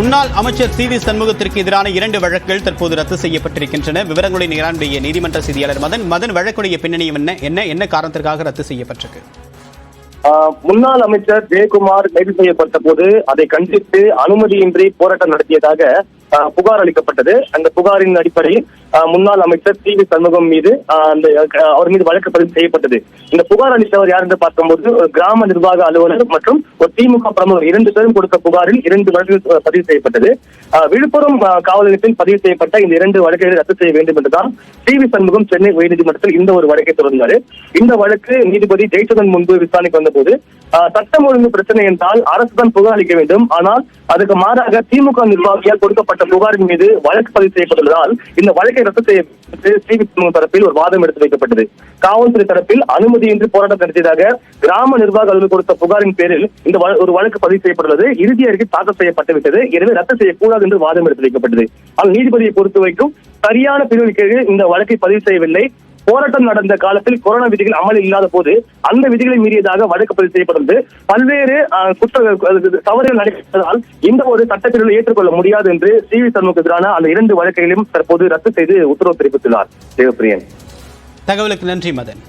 முன்னாள் அமைச்சர் சி.வி. சண்முகத்திற்கு எதிரான 2 வழக்குகள் தற்போது ரத்து செய்யப்பட்டிருக்கின்றன. விவரங்களை நிகழ்ச்சிய நீதிமன்ற செய்தியாளர் மதன் வழக்குடைய பின்னணி என்ன காரணத்திற்காக ரத்து செய்யப்பட்டிருக்கு? முன்னாள் அமைச்சர் ஜெயக்குமார் கைது செய்யப்பட்ட போது அதை கண்டித்து அனுமதியின்றி போராட்டம் நடத்தியதாக புகார் அளிக்கப்பட்டது. அந்த புகாரின் அடிப்படையில் முன்னாள் அமைச்சர் சி.வி. சண்முகம் மீது அவர் மீது வழக்கு பதிவு செய்யப்பட்டது. இந்த புகார் அளித்தவர் யார் என்று பார்க்கும்போது கிராம நிர்வாக அலுவலர் மற்றும் ஒரு திமுக பிரமுகர் 2 பேரும் கொடுத்த புகாரில் 2 வழக்குகள் பதிவு செய்யப்பட்டது. விழுப்புரம் காவல் நிலையத்தில் பதிவு செய்யப்பட்ட இந்த 2 வழக்குகளை ரத்து செய்ய வேண்டும் என்றுதான் சி.வி. சண்முகம் சென்னை உயர்நீதிமன்றத்தில் இந்த ஒரு வழக்கை தொடர்ந்தார். இந்த வழக்கு நீதிபதி ஜெயச்சந்திரன் முன்பு விசாரணைக்கு வந்தபோது சட்டம் ஒழுங்கு பிரச்சனை என்றால் அரசுதான் புகார் அளிக்க வேண்டும், ஆனால் அதுக்கு மாறாக திமுக நிர்வாகியால் கொடுக்கப்பட்ட புகாரின் மீது வழக்கு பதிவு செய்யப்பட்டுள்ளதால் இந்த வழக்கை ரத்து செய்யப்பட்டு சி.வி. சண்முகம் தரப்பில் ஒரு வாதம் எடுத்து வைக்கப்பட்டது. காவல்துறை தரப்பில் அனுமதியின்றி போராட்டம் நடத்தியதாக கிராம நிர்வாக அலுவலர் கொடுத்த புகாரின் பேரில் இந்த ஒரு வழக்கு பதிவு செய்யப்பட்டுள்ளது. இறுதி அறிக்கை தாக்கல் செய்யப்பட்டு விட்டது. எனவே ரத்து செய்யக்கூடாது என்று வாதம் எடுத்து வைக்கப்பட்டது. ஆனால் நீதிபதியை பொறுத்த வரைக்கும் சரியான பிரிவின் கீழ் இந்த வழக்கை பதிவு செய்யவில்லை. போராட்டம் நடந்த காலத்தில் கொரோனா விதிகள் அமலில் இல்லாத போது அந்த விதிகளை மீறியதாக வழக்கு பதிவு செய்யப்பட்டது. பல்வேறு தவறுகள் நடைபெற்றதால் இந்த ஒரு சட்டப்பிரிவை ஏற்றுக்கொள்ள முடியாது என்று சி.வி. சண்முகத்துக்கு எதிரான அந்த 2 வழக்குகளையும் தற்போது ரத்து செய்து உத்தரவு பிறப்பித்துள்ளார். தேவப்பிரியன். தகவலுக்கு நன்றி மதன்.